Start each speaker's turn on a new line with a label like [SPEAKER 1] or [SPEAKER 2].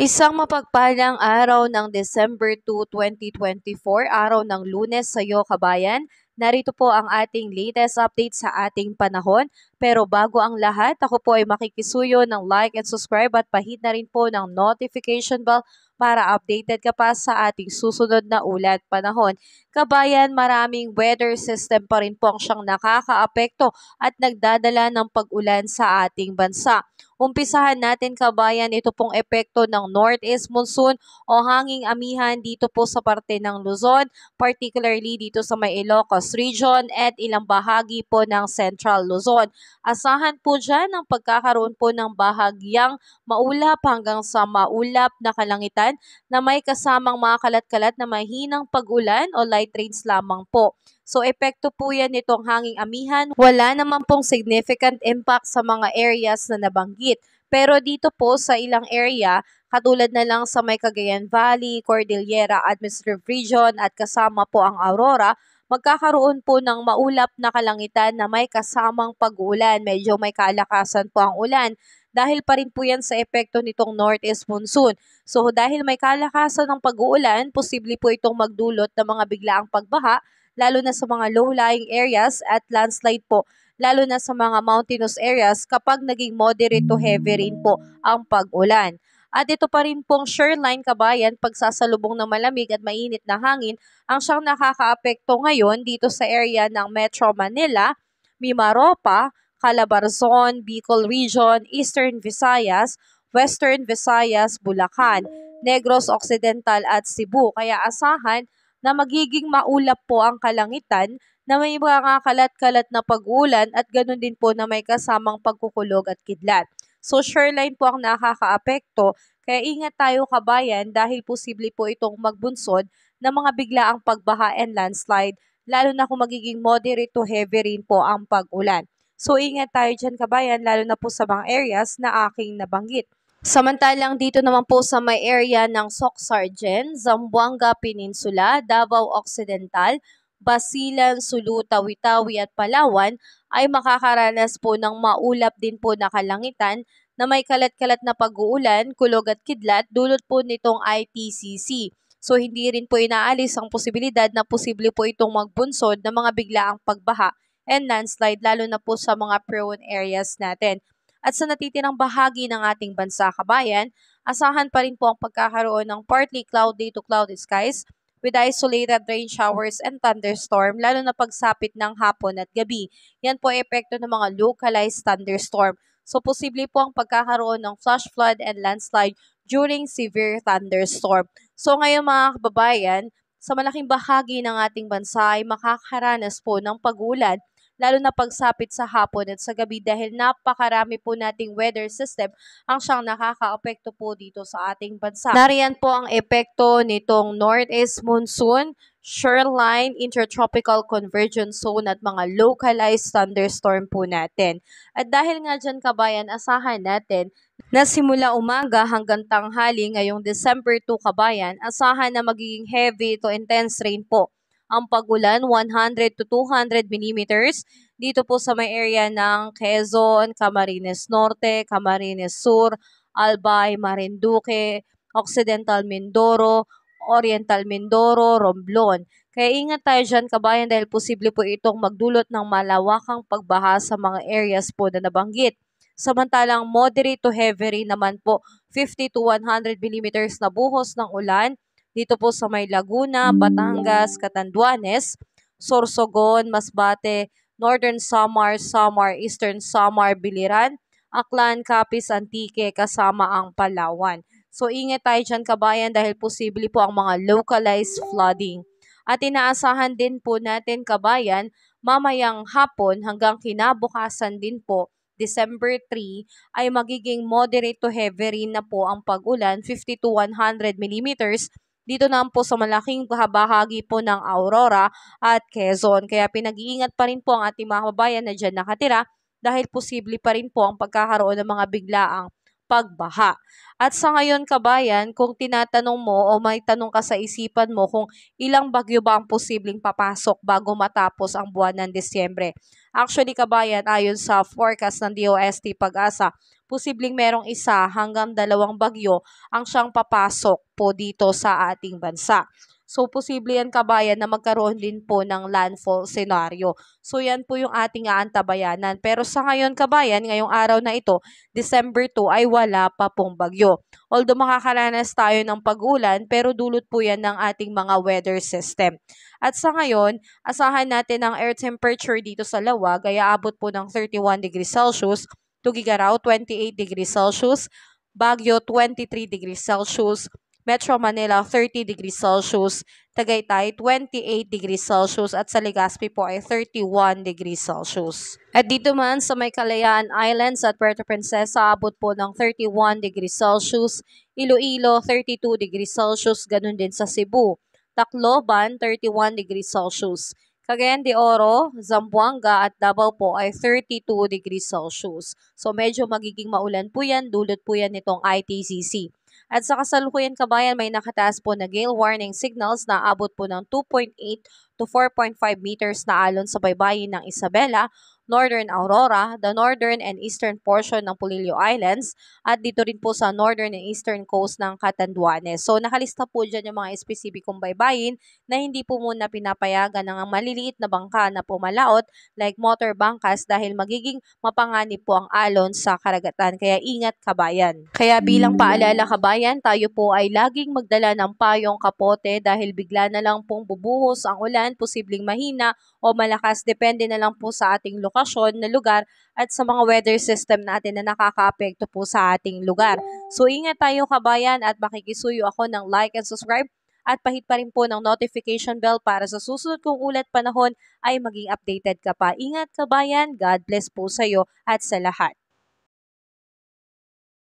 [SPEAKER 1] Isang mapagpalang araw ng December 2, 2024, araw ng Lunes sa iyo kabayan. Narito po ang ating latest update sa ating panahon. Pero bago ang lahat, ako po ay makikisuyo ng like and subscribe at pahit na rin po ng notification bell para updated ka pa sa ating susunod na ulat panahon. Kabayan, maraming weather system pa rin po ang siyang nakakaapekto at nagdadala ng pag-ulan sa ating bansa. Umpisahan natin kabayan, ito pong epekto ng Northeast Monsoon o hanging amihan dito po sa parte ng Luzon, particularly dito sa may Ilocos Region at ilang bahagi po ng Central Luzon. Asahan po dyan ang pagkakaroon po ng bahagyang maulap hanggang sa maulap na kalangitan na may kasamang mga kalat-kalat na mahinang pag-ulan o light rains lamang po. So, epekto po yan nitong hanging amihan. Wala naman pong significant impact sa mga areas na nabanggit. Pero dito po sa ilang area, katulad na lang sa may Cagayan Valley, Cordillera Administrative Region at kasama po ang Aurora, magkakaroon po ng maulap na kalangitan na may kasamang pag-uulan. Medyo may kalakasan po ang ulan dahil pa rin po yan sa epekto nitong Northeast Monsoon. So dahil may kalakasan ng pag-uulan, posible po itong magdulot ng mga biglaang pagbaha lalo na sa mga low-lying areas at landslide po, lalo na sa mga mountainous areas kapag naging moderate to heavy rain po ang pag-ulan. At ito pa rin pong shoreline kabayan, pagsasalubong ng malamig at mainit na hangin ang siyang nakakaapekto ngayon dito sa area ng Metro Manila, Mimaropa, Calabarzon, Bicol Region, Eastern Visayas, Western Visayas, Bulacan, Negros Occidental at Cebu. Kaya asahan na magiging maulap po ang kalangitan na may mga kalat-kalat na pag-ulan at ganoon din po na may kasamang pagkukulog at kidlat. So shoreline po ang nakakaapekto, kaya ingat tayo kabayan dahil posible po itong magbunsod ng mga biglaang pagbaha and landslide, lalo na kung magiging moderate to heavy rain po ang pag-ulan. So ingat tayo dyan kabayan, lalo na po sa mga areas na aking nabanggit. Samantalang dito naman po sa may area ng Soc-Sargen, Zamboanga Peninsula, Davao Occidental, Basilan, Sulu, Tawi-Tawi at Palawan ay makakaranas po ng maulap din po na kalangitan na may kalat-kalat na pag-uulan, kulog at kidlat dulot po nitong ITCC. So hindi rin po inaalis ang posibilidad na posible po itong magbunsod ng mga biglaang pagbaha and landslide lalo na po sa mga prone areas natin. At sa natitirang bahagi ng ating bansa kabayan, asahan pa rin po ang pagkakaroon ng partly cloudy to cloudy skies with isolated rain showers and thunderstorm lalo na pagsapit ng hapon at gabi. Yan po ay epekto ng mga localized thunderstorm. So posible po ang pagkakaroon ng flash flood and landslide during severe thunderstorm. So ngayon mga kababayan, sa malaking bahagi ng ating bansa ay makakaranas po ng pag-ulan lalo na pagsapit sa hapon at sa gabi dahil napakarami po nating weather system ang siyang nakakaapekto po dito sa ating bansa. Nariyan po ang epekto nitong Northeast Monsoon, shoreline, intertropical convergence zone at mga localized thunderstorm po natin. At dahil nga dyan kabayan, asahan natin na simula umaga hanggang tanghali ngayong December 2 kabayan, asahan na magiging heavy to intense rain po ang pag-ulan 100 to 200 millimeters dito po sa may area ng Quezon, Camarines Norte, Camarines Sur, Albay, Marinduque, Occidental Mindoro, Oriental Mindoro, Romblon. Kaya ingat tayo dyan kabayan dahil posible po itong magdulot ng malawakang pagbaha sa mga areas po na nabanggit. Samantalang moderate to heavy rain naman po 50 to 100 millimeters na buhos ng ulan dito po sa may Laguna, Batangas, Catanduanes, Sorsogon, Masbate, Northern Samar, Eastern Samar, Biliran, Aklan, Capiz, Antique, kasama ang Palawan. So ingat tayo dyan kabayan dahil posible po ang mga localized flooding. At inaasahan din po natin kabayan, mamayang hapon hanggang kinabukasan din po, December 3, ay magiging moderate to heavy rain na po ang pag-ulan, 50 to 100 millimeters, dito naman po sa malaking bahagi po ng Aurora at Quezon. Kaya pinag-iingat pa rin po ang ating mga kababayan na dyan nakatira dahil posible pa rin po ang pagkakaroon ng mga biglaang pagbaha. At sa ngayon kabayan, kung tinatanong mo o may tanong ka sa isipan mo kung ilang bagyo ba ang posibleng papasok bago matapos ang buwan ng Disyembre. Actually kabayan, ayon sa forecast ng DOST Pag-asa, posibleng merong 1 hanggang 2 bagyo ang siyang papasok po dito sa ating bansa. So, posible yan kabayan na magkaroon din po ng landfall scenario. So, yan po yung ating aantabayanan. Pero sa ngayon kabayan, ngayong araw na ito, December 2 ay wala pa pong bagyo. Although makakaranas tayo ng pag-ulan, pero dulot po yan ng ating mga weather system. At sa ngayon, asahan natin ang air temperature dito sa Lawag ay aabot po ng 31 degrees Celsius, Tugigaraw 28 degrees Celsius, Baguio 23 degrees Celsius, Metro Manila 30 degrees Celsius, Tagaytay 28 degrees Celsius at sa Legazpi po ay 31 degrees Celsius. At dito man sa may Kalayaan Islands at Puerto Princesa, abot po ng 31 degrees Celsius, Iloilo 32 degrees Celsius, ganun din sa Cebu. Tacloban 31 degrees Celsius. Cagayan de Oro, Zamboanga at Davao po ay 32 degrees Celsius. So medyo magiging maulan po yan, dulot po yan nitong ITCC. At sa kasalukuyan kabayan, may nakataas po na gale warning signals na abot po ng 2.8 to 4.5 meters na alon sa baybayin ng Isabela, Northern Aurora, the northern and eastern portion ng Polillo Islands, at dito rin po sa northern and eastern coast ng Catanduanes. So nakalista po dyan yung mga espesipikong baybayin na hindi po muna pinapayagan ng maliliit na bangka na pumalaot like motor bangkas dahil magiging mapanganib po ang alon sa karagatan. Kaya ingat kabayan. Kaya bilang paalala kabayan, tayo po ay laging magdala ng payong kapote dahil bigla na lang pong bubuhos ang ulan, posibleng mahina o malakas, depende na lang po sa ating lokasyon na lugar at sa mga weather system natin na nakakaapekto po sa ating lugar. So ingat tayo kabayan at makikisuyo ako ng like and subscribe at pahit pa rin po ng notification bell para sa susunod kong ulat panahon ay maging updated ka pa. Ingat kabayan, God bless po sa iyo at sa lahat.